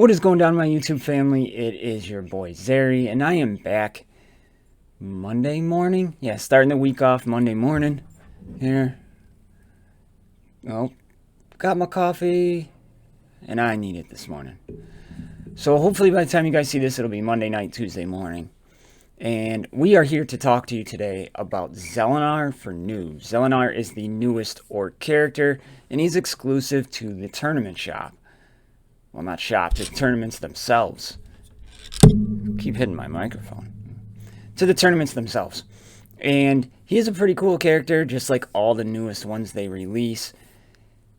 What is going down, my YouTube family? It is your boy Zeri, and I am back Monday morning. Yeah, starting the week off Monday morning. Here. Oh, got my coffee, and I need it this morning. So hopefully by the time you guys see this, it'll be Monday night, Tuesday morning. And we are here to talk to you today about Zelenar for Noob. Zelenar is the newest orc character, and he's exclusive to the tournament shop. Well, not shop, the tournaments themselves. Keep hitting my microphone. To the tournaments themselves. And he is a pretty cool character, just like all the newest ones they release.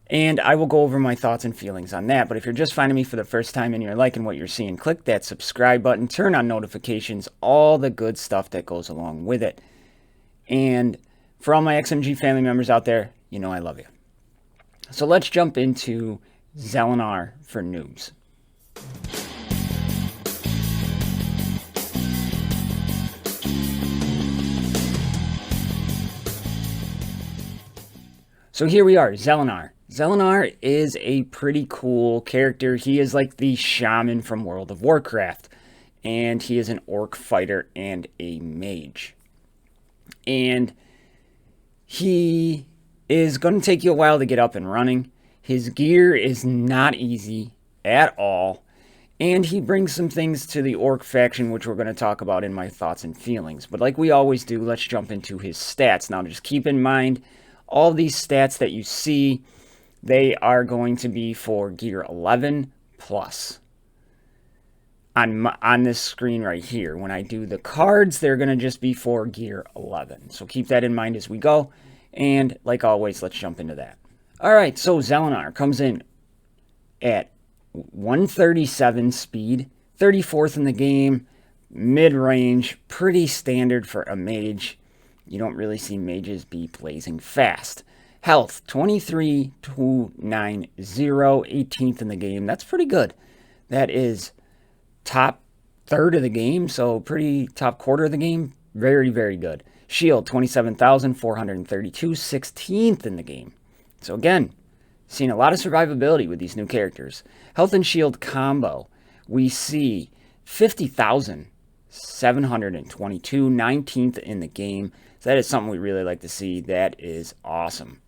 And I will go over my thoughts and feelings on that. But if you're just finding me for the first time and you're liking what you're seeing, click that subscribe button, turn on notifications, all the good stuff that goes along with it. And for all my XMG family members out there, you know I love you. So let's jump into Zelenar for Noobs. So here we are, Zelenar. Zelenar is a pretty cool character. He is like the shaman from World of Warcraft. And he is an orc fighter and a mage. And he is going to take you a while to get up and running. His gear is not easy at all, and he brings some things to the orc faction, which we're going to talk about in my thoughts and feelings. But like we always do, let's jump into his stats. Now, just keep in mind, all these stats that you see, they are going to be for gear 11 plus. On this screen right here, when I do the cards, they're going to just be for gear 11. So keep that in mind as we go, and like always, let's jump into that. Alright, so Zelenar comes in at 137 speed, 34th in the game, mid-range, pretty standard for a mage. You don't really see mages be blazing fast. Health, 23,290, 18th in the game. That's pretty good. That is top third of the game, so pretty top quarter of the game. Very, very good. Shield, 27,432, 16th in the game. So again, seeing a lot of survivability with these new characters. Health and shield combo, we see 50,722, 19th in the game. So that is something we really like to see. That is awesome.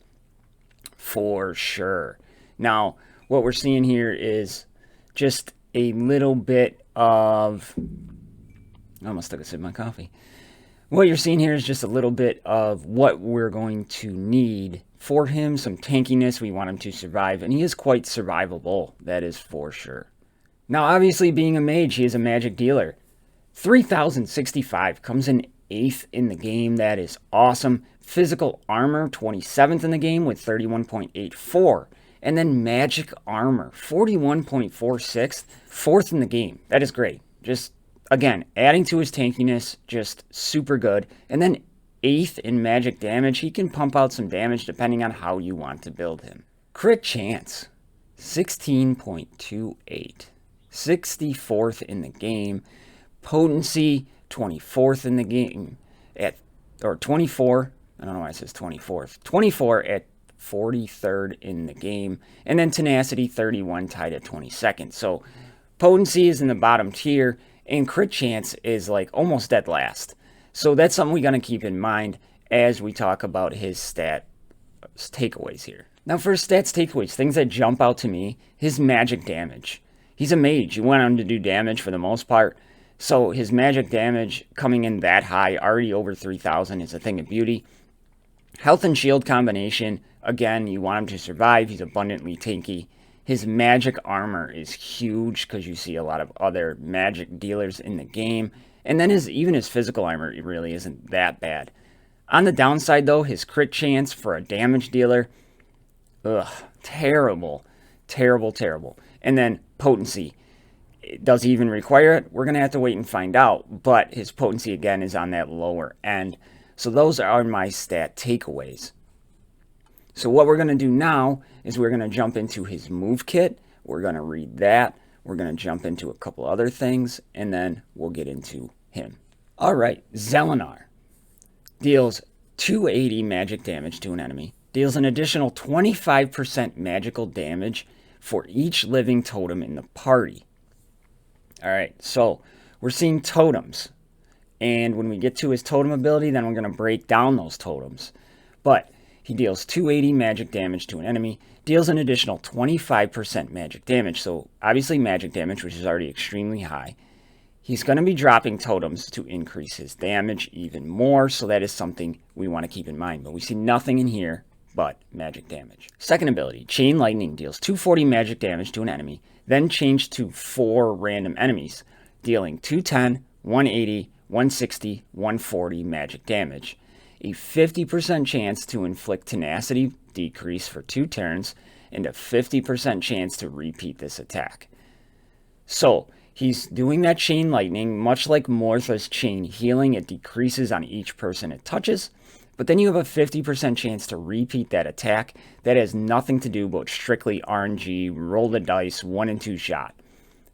For sure. Now, what we're seeing here is just a little bit of... I almost took a sip of my coffee. What you're seeing here is just a little bit of what we're going to need for him. Some tankiness. We want him to survive. And he is quite survivable. That is for sure. Now, obviously, being a mage, he is a magic dealer. 3,065. Comes in 8th in the game. That is awesome. Physical armor, 27th in the game with 31.84. And then magic armor, 41.46. 4th in the game. That is great. Just... again, adding to his tankiness, just super good. And then 8th in magic damage. He can pump out some damage depending on how you want to build him. Crit chance, 16.28. 64th in the game. Potency, 24th in the game. Or 24, I don't know why it says 24th. 24 at 43rd in the game. And then tenacity, 31, tied at 22nd. So potency is in the bottom tier. And crit chance is like almost dead last. So that's something we got to keep in mind as we talk about his stat takeaways here. Now for his stats takeaways, things that jump out to me, his magic damage. He's a mage. You want him to do damage for the most part. So his magic damage coming in that high, already over 3,000, is a thing of beauty. Health and shield combination, again, you want him to survive. He's abundantly tanky. His magic armor is huge because you see a lot of other magic dealers in the game. And then even his physical armor really isn't that bad. On the downside, though, his crit chance for a damage dealer, terrible. Terrible, terrible. And then potency. Does he even require it? We're going to have to wait and find out. But his potency, again, is on that lower end. So those are my stat takeaways. So what we're going to do now is we're going to jump into his move kit. We're going to read that. We're going to jump into a couple other things, and then we'll get into him. All right, Zelenar deals 280 magic damage to an enemy. Deals an additional 25% magical damage for each living totem in the party. All right, so we're seeing totems. And when we get to his totem ability, then we're going to break down those totems. But he deals 280 magic damage to an enemy, deals an additional 25% magic damage. So obviously magic damage, which is already extremely high. He's going to be dropping totems to increase his damage even more. So that is something we want to keep in mind. But we see nothing in here but magic damage. Second ability, Chain Lightning, deals 240 magic damage to an enemy, then change to 4 random enemies, dealing 210, 180, 160, 140 magic damage. A 50% chance to inflict tenacity decrease for 2 turns, and a 50% chance to repeat this attack. So, he's doing that chain lightning, much like Mor'Thra's chain healing. It decreases on each person it touches, but then you have a 50% chance to repeat that attack. That has nothing to do but strictly RNG, roll the dice, 1 and 2 shot.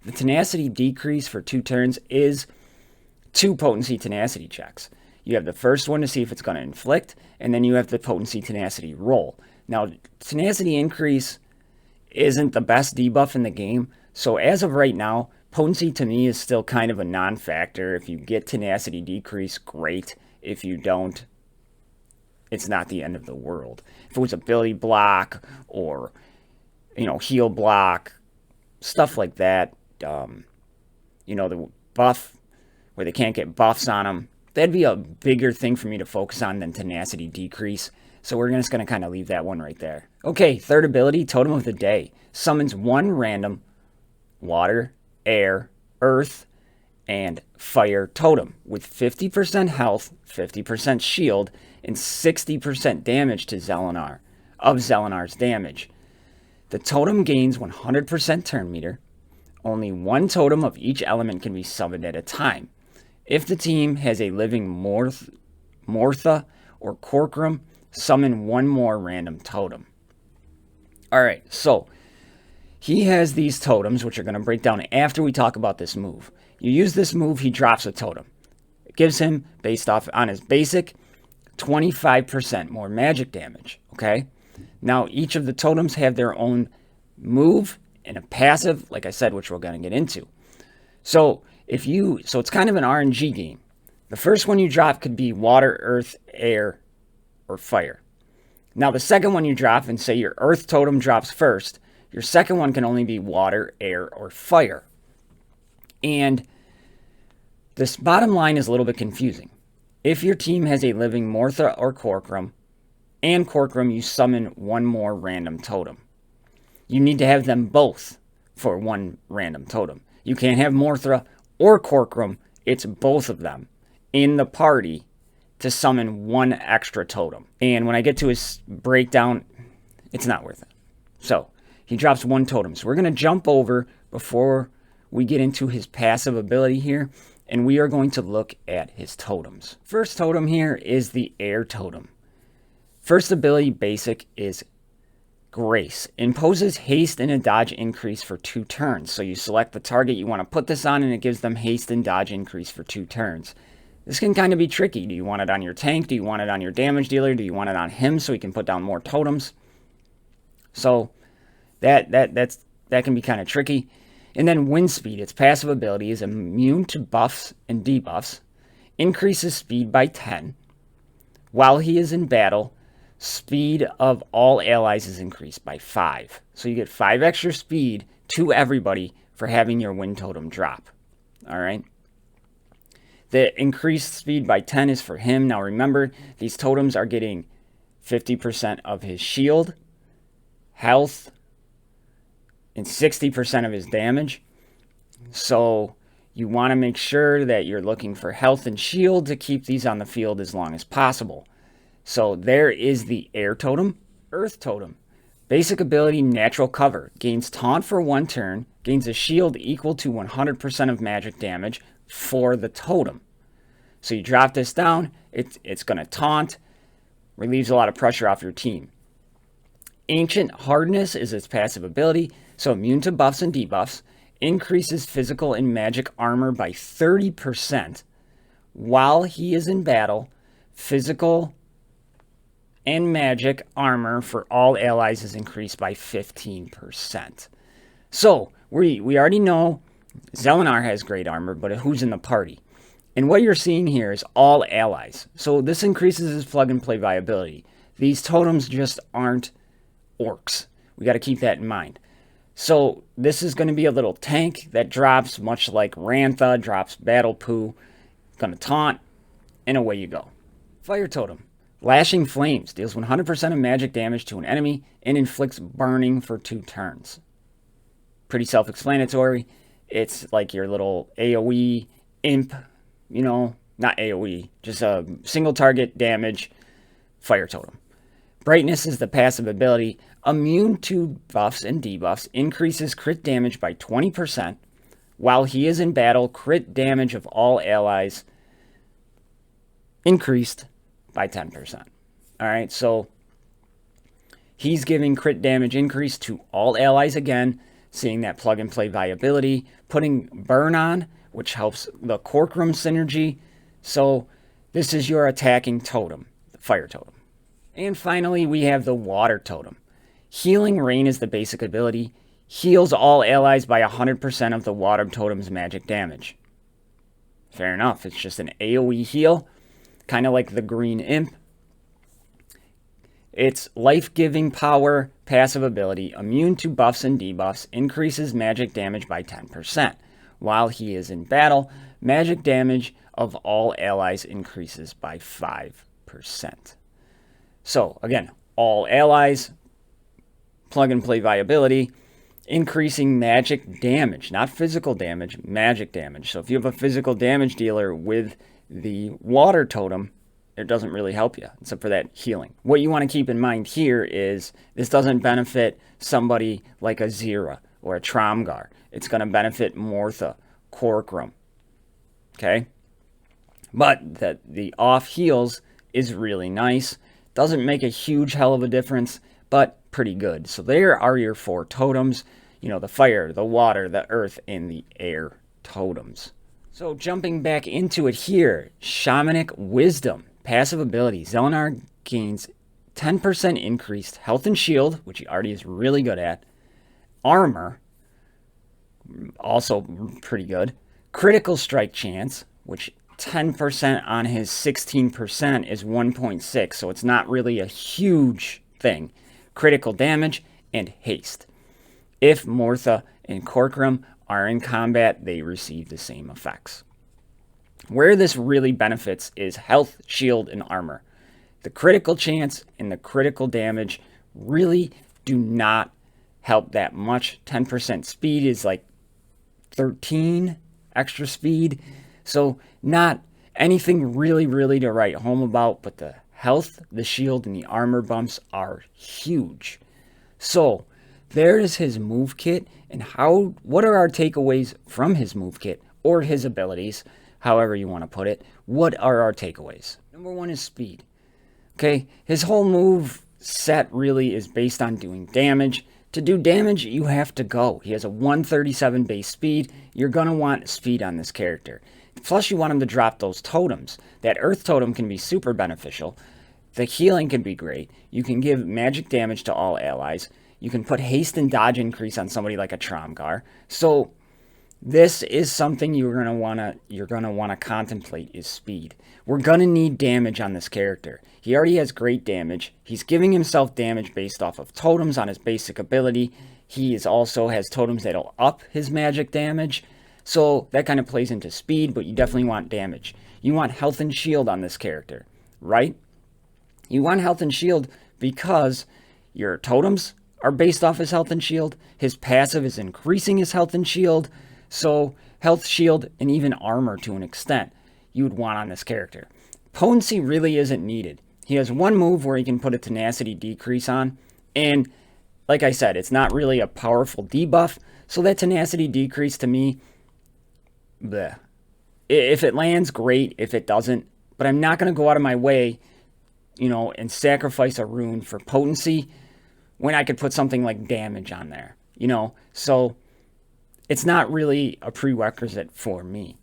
The tenacity decrease for 2 turns is 2 potency tenacity checks. You have the first one to see if it's going to inflict, and then you have the potency tenacity roll. Now, tenacity increase isn't the best debuff in the game, so as of right now, potency to me is still kind of a non-factor. If you get tenacity decrease, great. If you don't, it's not the end of the world. If it was ability block or, heal block, stuff like that, the buff where they can't get buffs on them, that'd be a bigger thing for me to focus on than tenacity decrease. So we're just going to kind of leave that one right there. Okay, third ability, Totem of the Day. Summons 1 random water, air, earth, and fire totem with 50% health, 50% shield, and 60% damage to Zelenar, of Zelenar's damage. The totem gains 100% turn meter. Only 1 totem of each element can be summoned at a time. If the team has a living Mor'Tha or Corcorum, summon 1 more random totem. Alright, so he has these totems, which are going to break down after we talk about this move. You use this move, he drops a totem. It gives him, based off on his basic, 25% more magic damage. Okay? Now, each of the totems have their own move and a passive, like I said, which we're going to get into. So it's kind of an RNG game. The first one you drop could be water, earth, air, or fire. Now the second one you drop, and say your earth totem drops first, your second one can only be water, air, or fire. And this bottom line is a little bit confusing. If your team has a living Mor'Tha or Corcorum, and Corcorum, you summon 1 more random totem. You need to have them both for 1 random totem. You can't have Mor'Tha or Corcorum, it's both of them in the party to summon 1 extra totem. And when I get to his breakdown, it's not worth it. So, he drops 1 totem. So we're going to jump over before we get into his passive ability here, and we are going to look at his totems. First totem here is the air totem. First ability basic is Grace. Imposes haste and a dodge increase for 2 turns. So you select the target you want to put this on, and it gives them haste and dodge increase for 2 turns. This can kind of be tricky. Do you want it on your tank? Do you want it on your damage dealer? Do you want it on him so he can put down more totems? So that can be kind of tricky. And then wind speed, its passive ability, is immune to buffs and debuffs. Increases speed by 10. While he is in battle, speed of all allies is increased by 5. So you get 5 extra speed to everybody for having your wind totem drop. Alright? The increased speed by 10 is for him. Now remember, these totems are getting 50% of his shield, health, and 60% of his damage. So you want to make sure that you're looking for health and shield to keep these on the field as long as possible. So there is the air totem. Earth totem. Basic ability, natural cover. Gains taunt for 1 turn. Gains a shield equal to 100% of magic damage for the totem. So you drop this down, it's going to taunt, relieves a lot of pressure off your team. Ancient Hardness is its passive ability, so immune to buffs and debuffs, increases physical and magic armor by 30%. While he is in battle, physical and magic armor for all allies is increased by 15%. So we already know Zelenar has great armor, but who's in the party? And what you're seeing here is all allies. So this increases his plug-and-play viability. These totems just aren't orcs. We got to keep that in mind. So this is going to be a little tank that drops, much like Rantha drops battle poo. Going to taunt, and away you go. Fire totem. Lashing flames deals 100% of magic damage to an enemy and inflicts burning for 2 turns. Pretty self-explanatory. It's like your little AoE imp, you know, not AoE, just a single target damage fire totem. Brightness is the passive ability. Immune to buffs and debuffs, increases crit damage by 20%. While he is in battle, crit damage of all allies increased by 10%. Alright, so he's giving crit damage increase to all allies again, seeing that plug and play viability, putting burn on, which helps the Corkrum synergy. So this is your attacking totem, the fire totem. And finally, we have the water totem. Healing Rain is the basic ability. Heals all allies by 100% of the water totem's magic damage. Fair enough, it's just an AoE heal, kind of like the green imp. It's life-giving power, passive ability, immune to buffs and debuffs, increases magic damage by 10%. While he is in battle, magic damage of all allies increases by 5%. So, again, all allies, plug-and-play viability, increasing magic damage, not physical damage, magic damage. So if you have a physical damage dealer with the water totem, it doesn't really help you, except for that healing. What you want to keep in mind here is this doesn't benefit somebody like a Zira or a Tromgar. It's going to benefit Mor'Doom, Corkrum, okay? But the off heals is really nice. Doesn't make a huge hell of a difference, but pretty good. So there are your 4 totems. You know, the fire, the water, the earth, and the air totems. So jumping back into it here, Shamanic Wisdom. Passive ability. Zelenar gains 10% increased health and shield, which he already is really good at. Armor, also pretty good. Critical strike chance, which 10% on his 16% is 1.6, so it's not really a huge thing. Critical damage, and haste. If Mor'Doom and Corkrum are in combat, they receive the same effects. Where this really benefits is health, shield, and armor. The critical chance and the critical damage really do not help that much. 10% speed is like 13 extra speed. So not anything really to write home about, but the health, the shield, and the armor bumps are huge. So there is his move kit, and what are our takeaways from his move kit or his abilities, however you want to put it. What are our takeaways? Number 1 is speed. Okay, his whole move set really is based on doing damage. To do damage, you have to go. He has a 137 base speed. You're going to want speed on this character. Plus, you want him to drop those totems. That earth totem can be super beneficial. The healing can be great. You can give magic damage to all allies. You can put haste and dodge increase on somebody like a Tromgar. So this is something you're gonna wanna contemplate is speed. We're gonna need damage on this character. He already has great damage. He's giving himself damage based off of totems on his basic ability. He also has totems that'll up his magic damage. So that kind of plays into speed, but you definitely want damage. You want health and shield on this character, right? You want health and shield because your totems are based off his health and shield. His passive is increasing his health and shield. So health, shield, and even armor to an extent you would want on this character. Potency really isn't needed. He has one move where he can put a tenacity decrease on. And like I said, it's not really a powerful debuff. So that tenacity decrease to me, bleh. If it lands, great. If it doesn't, but I'm not going to go out of my way, and sacrifice a rune for potency when I could put something like damage on there, So it's not really a prerequisite for me.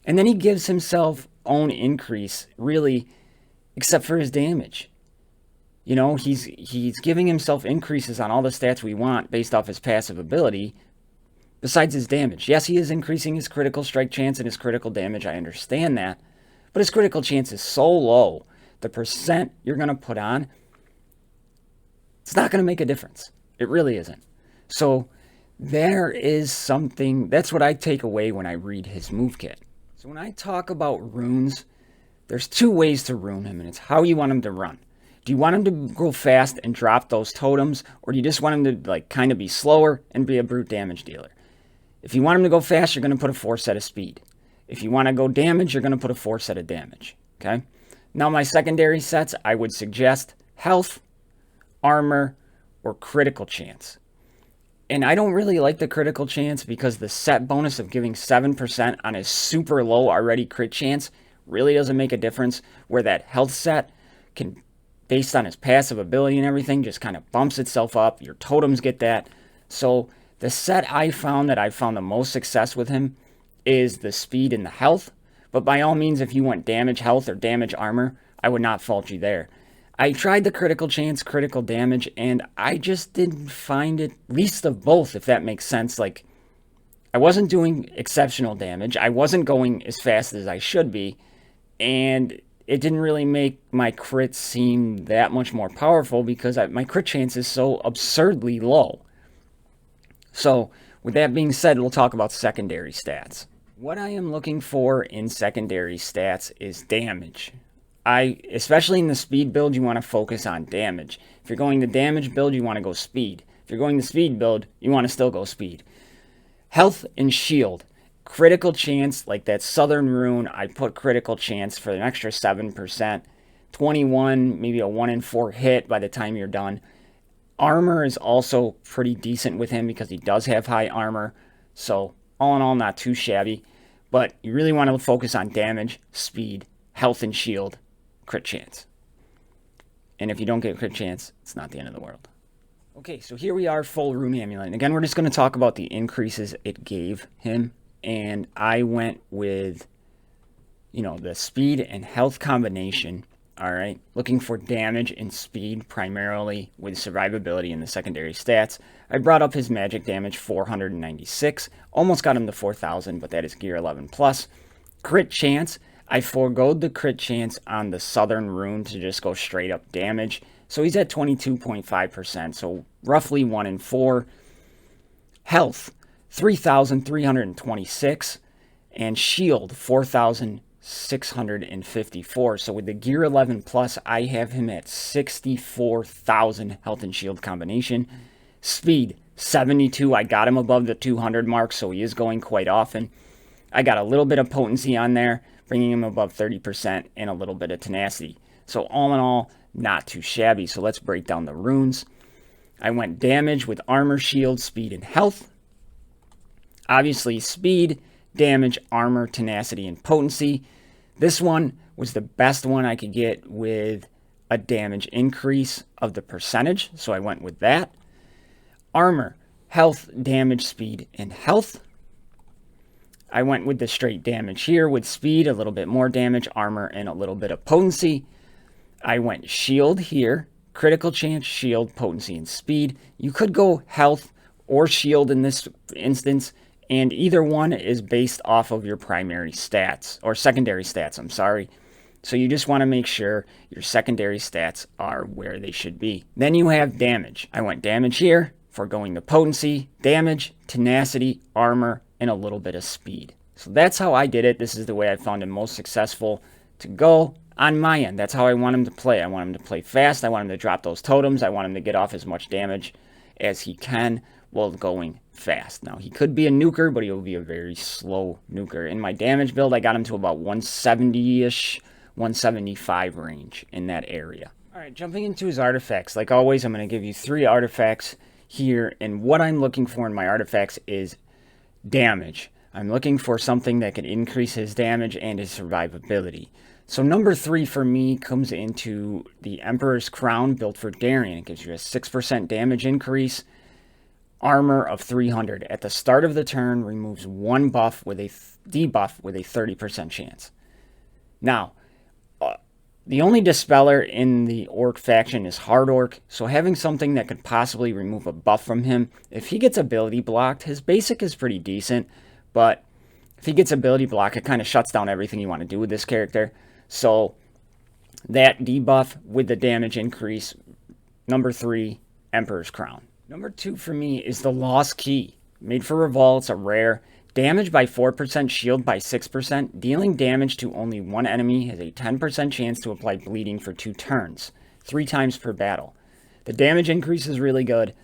And then he gives himself own increase, really, except for his damage. He's giving himself increases on all the stats we want based off his passive ability, besides his damage. Yes, he is increasing his critical strike chance and his critical damage. I understand that. But his critical chance is so low. The percent you're going to put on, it's not going to make a difference. It really isn't. So there is something, that's what I take away when I read his move kit. So when I talk about runes, there's two ways to rune him, and it's how you want him to run. Do you want him to go fast and drop those totems, or do you just want him to like kind of be slower and be a brute damage dealer? If you want him to go fast, you're going to put a 4 set of speed. If you want to go damage, you're going to put a 4 set of damage. Okay? Now my secondary sets, I would suggest health, armor, or critical chance. And I don't really like the critical chance because the set bonus of giving 7% on his super low already crit chance really doesn't make a difference, where that health set can, based on his passive ability and everything, just kind of bumps itself up. Your totems get that. So the set I found the most success with him is the speed and the health. But by all means, if you want damage health or damage armor, I would not fault you there. I tried the critical chance, critical damage, and I just didn't find it, least of both, if that makes sense. Like, I wasn't doing exceptional damage. I wasn't going as fast as I should be, and it didn't really make my crits seem that much more powerful because my crit chance is so absurdly low. So, with that being said, we'll talk about secondary stats. What I am looking for in secondary stats is damage. Especially in the speed build, you want to focus on damage. If you're going the damage build, you want to go speed. If you're going the speed build, you want to still go speed. Health and shield. Critical chance, like that Southern Rune, I put critical chance for an extra 7%. 21, maybe a 1 in 4 hit by the time you're done. Armor is also pretty decent with him because he does have high armor. So, all in all, not too shabby. But you really want to focus on damage, speed, health and shield, crit chance. And if you don't get crit chance, it's not the end of the world. Okay, so here we are, full Rune Amulet. And again, we're just going to talk about the increases it gave him. And I went with, the speed and health combination. All right, looking for damage and speed primarily with survivability in the secondary stats. I brought up his magic damage, 496. Almost got him to 4,000, but that is gear 11 plus. Crit chance. I foregoed the crit chance on the Southern Rune to just go straight up damage. So he's at 22.5%, so roughly 1 in 4. Health, 3,326. And shield, 4,654. So with the gear 11 plus, I have him at 64,000 health and shield combination. Speed, 72. I got him above the 200 mark, so he is going quite often. I got a little bit of potency on there, bringing him above 30%, and a little bit of tenacity. So all in all, not too shabby. So let's break down the runes. I went damage with armor, shield, speed, and health. Obviously, speed, damage, armor, tenacity, and potency. This one was the best one I could get with a damage increase of the percentage, so I went with that. Armor, health, damage, speed, and health. I went with the straight damage here with speed, a little bit more damage, armor, and a little bit of potency. I went shield here, critical chance, shield, potency, and speed. You could go health or shield in this instance, and either one is based off of your primary stats, or secondary stats, I'm sorry. So you just want to make sure your secondary stats are where they should be. Then you have damage. I went damage here, foregoing the potency, damage, tenacity, armor, and a little bit of speed. So that's how I did it. This is the way I found him most successful to go on my end. That's how I want him to play. I want him to play fast. I want him to drop those totems. I want him to get off as much damage as he can while going fast. Now, he could be a nuker, but he will be a very slow nuker. In my damage build, I got him to about 170-ish, 175 range in that area. All right, jumping into his artifacts. Like always, I'm going to give you 3 artifacts here, and what I'm looking for in my artifacts is damage. I'm looking for something that can increase his damage and his survivability. So number 3 for me comes into the Emperor's Crown built for Darien. It gives you a 6% damage increase, armor of 300. At the start of the turn, removes 1 buff with a debuff with a 30% chance. Now, The only dispeller in the orc faction is hard orc, so having something that could possibly remove a buff from him, if he gets ability blocked, his basic is pretty decent, but if he gets ability block, it kind of shuts down everything you want to do with this character. So that debuff with the damage increase. Number 3, Emperor's Crown. Number 2 for me is the Lost Key. Made for Revolt, it's a rare. Damage by 4%, shield by 6%. Dealing damage to only one enemy has a 10% chance to apply bleeding for 2 turns, 3 times per battle. The damage increase is really good,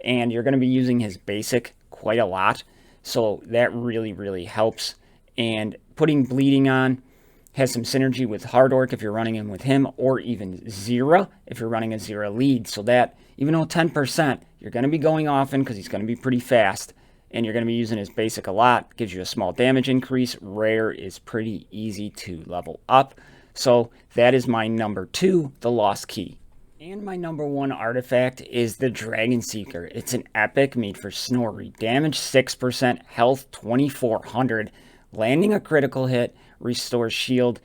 and you're going to be using his basic quite a lot, so that really, really helps. And putting bleeding on has some synergy with hard orc if you're running him with him, or even Zera if you're running a Zera lead, so that even though 10%, you're going to be going often because he's going to be pretty fast, and you're going to be using his basic a lot. Gives you a small damage increase. Rare is pretty easy to level up. So that is my number 2, the Lost Key. And my number 1 artifact is the Dragon Seeker. It's an epic made for Snorri. Damage 6%, health 2400. Landing a critical hit restores shield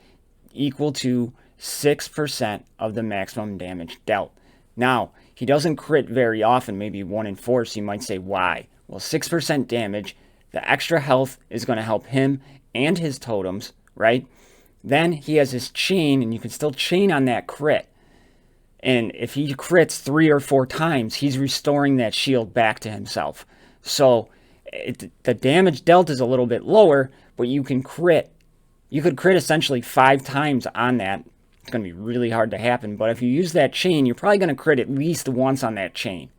equal to 6% of the maximum damage dealt. Now, he doesn't crit very often, maybe 1 in 4, so you might say, why? Well, 6% damage, the extra health is going to help him and his totems, right? Then he has his chain, and you can still chain on that crit. And if he crits 3 or 4 times, he's restoring that shield back to himself. So the damage dealt is a little bit lower, but you can crit. You could crit essentially 5 times on that. It's going to be really hard to happen, but if you use that chain, you're probably going to crit at least once on that chain.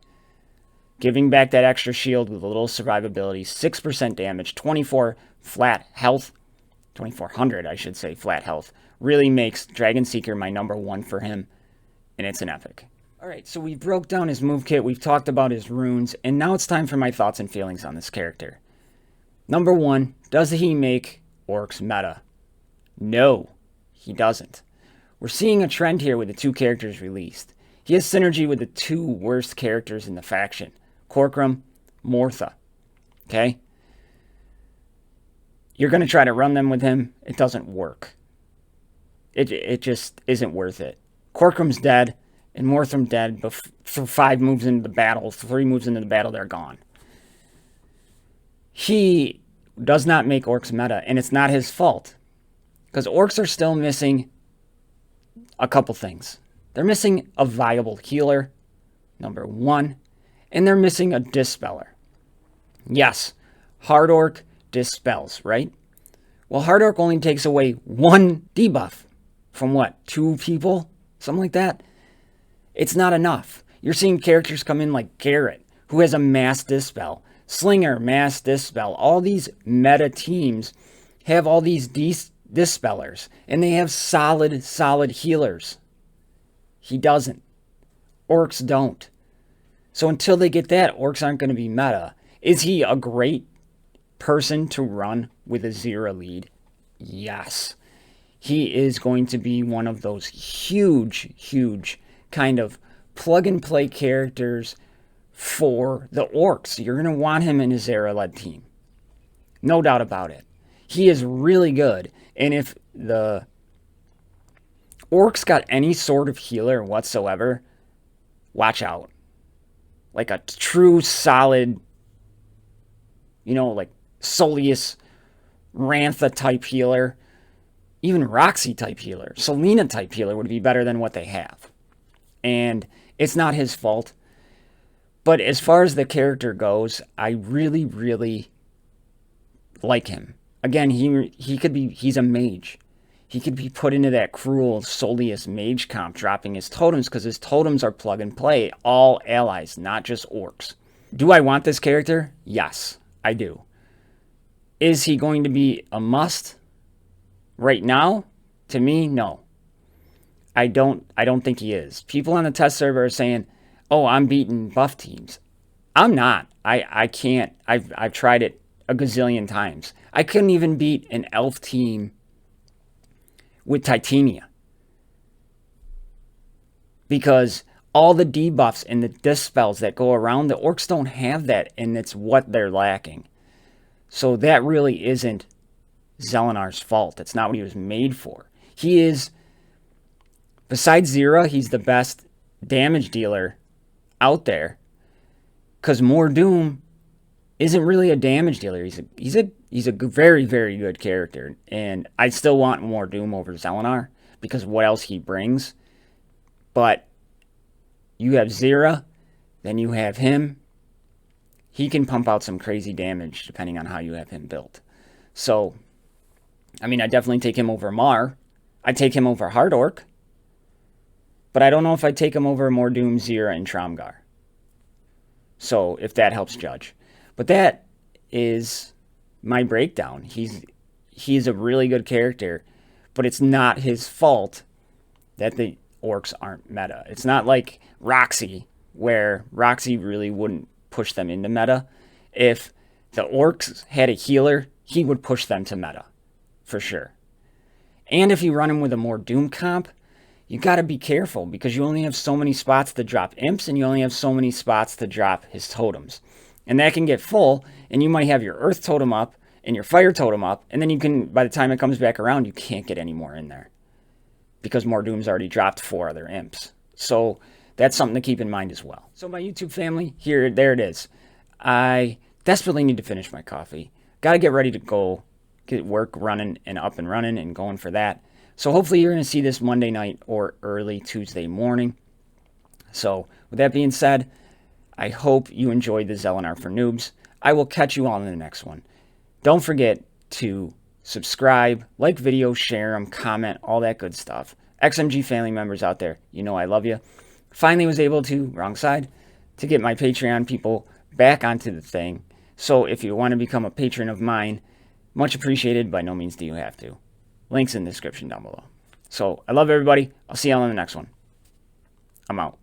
Giving back that extra shield with a little survivability, 6% damage, 24 flat health, 2400 I should say, flat health, really makes Dragon Seeker my number 1 for him, and it's an epic. Alright, so we broke down his move kit, we've talked about his runes, and now it's time for my thoughts and feelings on this character. Number 1, does he make orcs meta? No, he doesn't. We're seeing a trend here with the 2 characters released. He has synergy with the 2 worst characters in the faction. Corcoran, Mortha. Okay? You're going to try to run them with him. It doesn't work. It just isn't worth it. Corcoran's dead, and Mortham dead for 5 moves into the battle. 3 moves into the battle, they're gone. He does not make orcs meta, and it's not his fault. Because orcs are still missing a couple things. They're missing a viable healer, number 1, and they're missing a dispeller. Yes, hard orc dispels, right? Well, hard orc only takes away 1 debuff from what, 2 people? Something like that. It's not enough. You're seeing characters come in like Garrett, who has a mass dispel. Slinger, mass dispel. All these meta teams have all these dispellers, and they have solid healers. He doesn't. Orcs don't. So until they get that, orcs aren't going to be meta. Is he a great person to run with a Zera lead? Yes. He is going to be one of those huge kind of plug-and-play characters for the orcs. You're going to want him in a Zera-led team. No doubt about it. He is really good. And if the orcs got any sort of healer whatsoever, watch out. Like a true solid, like Solius, Rantha type healer, even Roxy type healer, Selena type healer would be better than what they have. And it's not his fault. But as far as the character goes, I really like him. Again, he's a mage. He could be put into that cruel Solius mage comp, dropping his totems, because his totems are plug and play. All allies, not just orcs. Do I want this character? Yes, I do. Is he going to be a must right now? To me, no. I don't think he is. People on the test server are saying, oh, I'm beating buff teams. I'm not. I can't. I've tried it a gazillion times. I couldn't even beat an elf team with Titania, because all the debuffs and the dispels that go around, the orcs don't have that, and it's what they're lacking. So that really isn't Zelenar's fault. That's not what he was made for. He is Besides Zera, he's the best damage dealer out there. Because Mor'Doom isn't really a damage dealer. He's a very, very good character. And I still want Mor'Doom over Zelenar because of what else he brings. But you have Zera, then you have him. He can pump out some crazy damage depending on how you have him built. So, I mean, I definitely take him over Mar. I'd take him over Hard Orc. But I don't know if I'd take him over Mor'Doom, Zera, and Tromgar. So, if that helps judge. But that is my breakdown. He's a really good character, but it's not his fault that the orcs aren't meta. It's not like Roxy, where Roxy really wouldn't push them into meta. If the orcs had a healer, he would push them to meta, for sure. And if you run him with a Mor'Doom comp, you got to be careful because you only have so many spots to drop imps and you only have so many spots to drop his totems. And that can get full, and you might have your earth totem up and your fire totem up, and then you can, by the time it comes back around, you can't get any more in there because Mor'Doom's already dropped 4 other imps. So that's something to keep in mind as well. So my YouTube family, there it is. I desperately need to finish my coffee. Got to get ready to go, get work running and up and running and going for that. So hopefully you're going to see this Monday night or early Tuesday morning. So with that being said, I hope you enjoyed the Zelenar for Noobs. I will catch you all in the next one. Don't forget to subscribe, like videos, share them, comment, all that good stuff. XMG family members out there, you know I love you. Finally was able to, wrong side, to get my Patreon people back onto the thing. So if you want to become a patron of mine, much appreciated. By no means do you have to. Links in the description down below. So I love everybody. I'll see you all in the next one. I'm out.